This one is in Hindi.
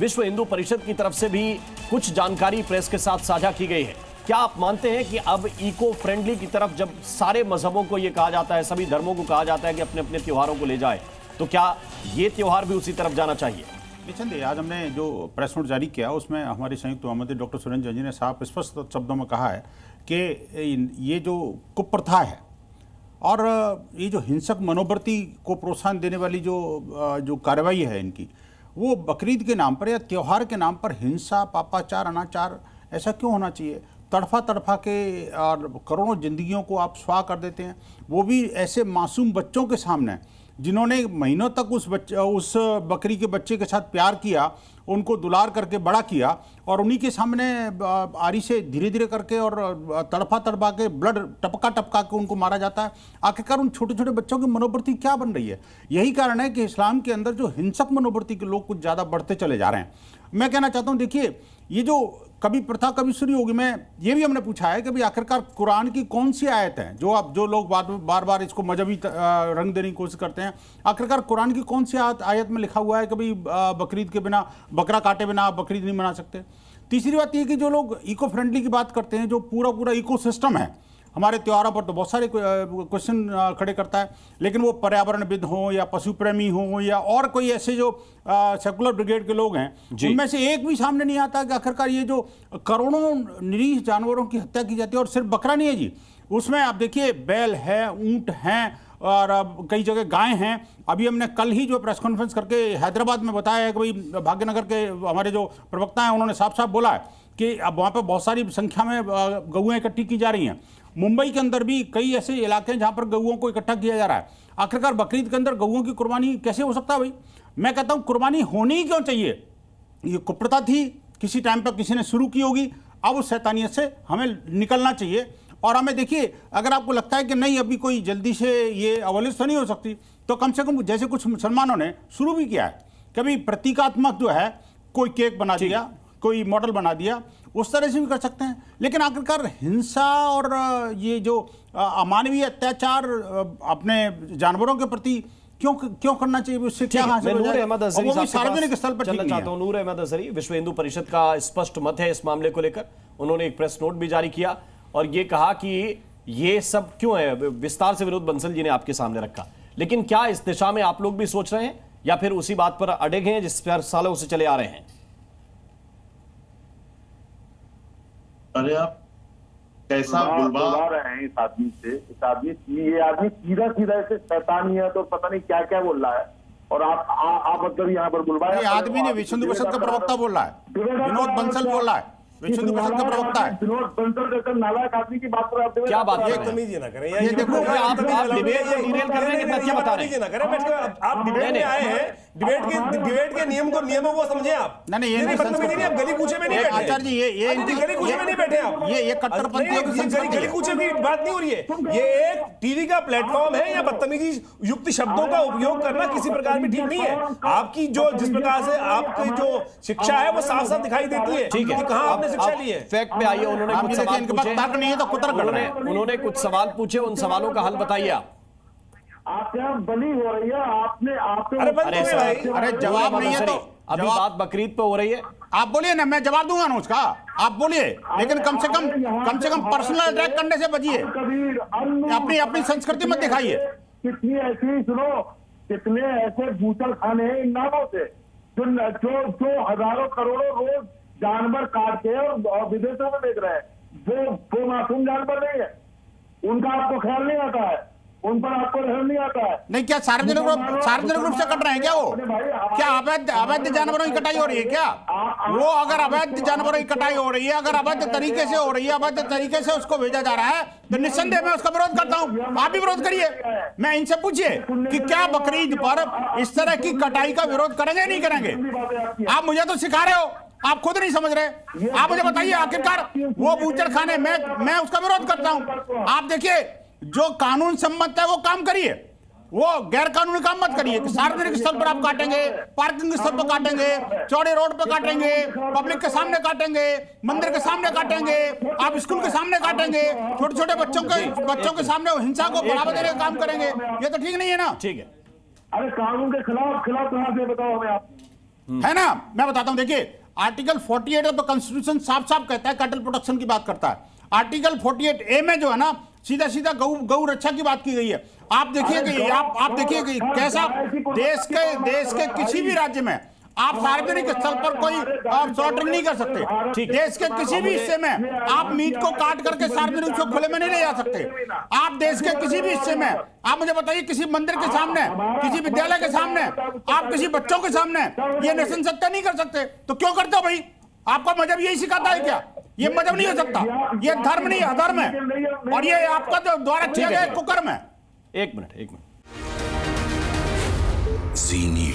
विश्व हिंदू परिषद की तरफ से भी कुछ जानकारी प्रेस के साथ साझा की गई है। क्या आप मानते हैं कि अब इको फ्रेंडली की तरफ जब सारे मजहबों को यह कहा जाता है, सभी धर्मों को कहा जाता है कि अपने अपने त्योहारों को ले जाए, तो क्या ये त्योहार भी उसी तरफ जाना चाहिए? निश्चिंत, आज हमने जो प्रेस नोट जारी किया उसमें हमारे संयुक्त महामंत्री डॉक्टर सुरेंद्र जैन जी ने साफ स्पष्ट शब्दों में कहा है कि ये जो कुप्रथा है और ये जो हिंसक मनोवृत्ति को प्रोत्साहन देने वाली जो कार्रवाई है इनकी, वो बकरीद के नाम पर या त्यौहार के नाम पर हिंसा, पापाचार, अनाचार ऐसा क्यों होना चाहिए? तड़फा के और करोड़ों जिंदगियों को आप स्वाह कर देते हैं, वो भी ऐसे मासूम बच्चों के सामने जिन्होंने महीनों तक उस बकरी के बच्चे के साथ प्यार किया, उनको दुलार करके बड़ा किया, और उन्हीं के सामने आरी से धीरे धीरे करके और तड़पा के ब्लड टपका के उनको मारा जाता है। आखिरकार उन छोटे छोटे बच्चों की मनोवृत्ति क्या बन रही है? यही कारण है कि इस्लाम के अंदर जो हिंसक मनोवृत्ति के लोग कुछ ज़्यादा बढ़ते चले जा रहे हैं। मैं कहना चाहता हूँ, देखिए, ये जो कभी प्रथा कभी शुरू होगी, मैं ये भी हमने पूछा है कि भाई आखिरकार कुरान की कौन सी आयत है जो लोग बार बार इसको मजहबी रंग देने की कोशिश करते हैं, आखिरकार कुरान की कौन सी आयत में लिखा हुआ है कि भाई बकरीद के बिना, बकरा काटे बिना आप बकरीद नहीं मना सकते? तीसरी बात यह कि जो लोग इको फ्रेंडली की बात करते हैं, जो पूरा इको सिस्टम है हमारे त्योहारों पर, तो बहुत सारे क्वेश्चन खड़े करता है, लेकिन वो पर्यावरणविद हों या पशु प्रेमी हों या और कोई ऐसे जो सेकुलर ब्रिगेड के लोग हैं, उनमें से एक भी सामने नहीं आता कि आखिरकार ये जो करोड़ों निरीह जानवरों की हत्या की जाती है, और सिर्फ बकरा नहीं है जी, उसमें आप देखिए बैल है, ऊंट हैं, और कई जगह गाय हैं। अभी हमने कल ही जो प्रेस कॉन्फ्रेंस करके हैदराबाद में बताया है कि भाई भाग्यनगर के हमारे जो प्रवक्ता हैं उन्होंने साफ साफ बोला है कि अब वहाँ पर बहुत सारी संख्या में गौएं इकट्ठी की जा रही हैं। मुंबई के अंदर भी कई ऐसे इलाके हैं जहाँ पर गौओं को इकट्ठा किया जा रहा है। आखिरकार बकरीद के अंदर गौओं की कुर्बानी कैसे हो सकता है भाई? मैं कहता हूँ कुर्बानी होनी ही क्यों चाहिए? ये कुप्रथा थी, किसी टाइम पर किसी ने शुरू की होगी, अब उस शैतानियत से हमें निकलना चाहिए। और हमें देखिए, अगर आपको लगता है कि नहीं अभी कोई जल्दी से ये अवॉलिश तो नहीं हो सकती, तो कम से कम जैसे कुछ मुसलमानों ने शुरू भी किया है, कभी प्रतीकात्मक जो है कोई केक बना दिया, कोई मॉडल बना दिया, उस तरह से भी कर सकते हैं। लेकिन आखिरकार हिंसा और ये जो अमानवीय अत्याचार अपने जानवरों के प्रति क्यों करना चाहिए? उससे क्या हासिल हो जाए? सार्वजनिक स्थल पर चलना चाहता हूं। नूर अहमद अजहरी, विश्व हिंदू परिषद का स्पष्ट मत है इस मामले को लेकर। उन्होंने एक प्रेस नोट भी जारी किया और ये कहा कि ये सब क्यों है, विस्तार से विनोद बंसल जी ने आपके सामने रखा। लेकिन क्या इस दिशा में आप लोग भी सोच रहे हैं या फिर उसी बात पर अड़े हैं जिस पर सालों से चले आ रहे हैं? अरे आप कैसा बुलवा रहे हैं इस आदमी से? ये आदमी सीधा ऐसे शैतानियत और पता नहीं क्या क्या बोल रहा है, और आप मतलब यहाँ पर बुलवाया। आदमी ने विश्व हिंदू परिषद का प्रवक्ता बोल रहा है, विनोद बंसल बोल रहा है, विश्व हिंदू परिषद का प्रवक्ता है। विनोद बंसल जैसे नालायक आदमी की बात कर रहे हैं। क्या बात है? तमीज ना करें, ये देखो आप डिबेट को डिरेल कर रहे हैं कि क्या बता रहे हैं? आप डिबेट में आए हैं, डिबेट के नियमों को समझे आप। नहीं, ये बदतमीजी नहीं, आप गली कूचे में नहीं बैठे आचार्य जी, ये गली कूचे में नहीं बैठे आप। ये कट्टरपंथियों की संस्कृति है। गली कूचे की बात नहीं हो रही है, ये एक टीवी का प्लेटफॉर्म है, या बदतमीजी युक्त शब्दों का उपयोग करना किसी प्रकार भी ठीक नहीं है। आपकी जो जिस प्रकार से आपकी जो शिक्षा है वो साफ साफ दिखाई देती है। ठीक है, कहां आपने शिक्षा ली है? फैक्ट पे आइए। उन्होंने कुछ सवाल पूछे, नहीं है तो कुतर कर रहे हैं। उन्होंने कुछ सवाल पूछे, उन सवालों का हल बताइए आप क्या बली हो रही है? अरे जवाब नहीं है तो अभी बात बकरीद पे हो रही है, आप बोलिए ना, मैं जवाब दूंगा ना उसका, आप बोलिए, लेकिन कम से कम पर्सनल अटैक करने से बचिए, अपनी संस्कृति मत दिखाइए। कितनी ऐसी सुनो, कितने ऐसे बूचल खाने हैं इन नामों से जो हजारों करोड़ों रोज जानवर काट के और विदेशों में बेच रहे हैं। वो मासूम जानवर नहीं है, उनका आपको ख्याल नहीं आता है, उन पर आपको रहम नहीं आता है। नहीं, क्या सार्वजनिक रूप से कट रहे हैं क्या? वो क्या अवैध जानवरों की कटाई हो रही है क्या? वो अगर अवैध जानवरों की कटाई हो रही है, अगर अवैध तरीके से हो रही है, अवैध तरीके से उसको भेजा जा रहा है, तो निस्संदेह मैं उसका विरोध करता हूँ। आप भी विरोध करिए। मैं इनसे पूछिए कि क्या बकरीद पर इस तरह की कटाई का विरोध करेंगे नहीं करेंगे? आप मुझे तो सिखा रहे हो, आप खुद नहीं समझ रहे। आप मुझे बताइए, आखिरकार वो बूचड़ खाने मैं उसका विरोध करता हूं। आप देखिए, जो कानून सम्मत है वो काम करिए, वो गैर कानूनी काम मत करिए। सार्वजनिक स्थल पर आप काटेंगे, पार्किंग स्थल पर काटेंगे, चौड़े रोड पर काटेंगे, पब्लिक के सामने काटेंगे, मंदिर के सामने काटेंगे, आप स्कूल के सामने काटेंगे, छोटे छोटे बच्चों के सामने हिंसा को बढ़ावा देने का काम करेंगे। ये तो ठीक नहीं है ना? ठीक है। अरे कानून के खिलाफ कहां से बताओ हमें आप? है ना। मैं बताता हूं, देखिए आर्टिकल 48 ऑफ द कॉन्स्टिट्यूशन साफ साफ कहता है, कैटल प्रोटेक्शन की बात करता है। आर्टिकल 48A में जो है ना सीधा सीधा गौ रक्षा की बात की गई है। आप देखिए कि आप देखिए कि कैसा देश के किसी भी राज्य में आप सार्वजनिक स्थल पर कोई स्लॉटरिंग नहीं कर सकते। देश के किसी भी हिस्से में आप मीट को काट करके सार्वजनिक को खुले में नहीं ले जा सकते। आप देश के किसी भी हिस्से में, आप मुझे बताइए, किसी मंदिर के सामने, किसी विद्यालय के सामने, आप किसी बच्चों के सामने ये नृशंसता नहीं कर सकते। तो क्यों करते हो भाई? आपका मजहब यही सिखाता है क्या? ये मजहब नहीं हो सकता, ये धर्म नहीं, अधर्म है, और ये आपका जो द्वारा किया गया कुकर्म है। एक मिनट जी न्यूज़।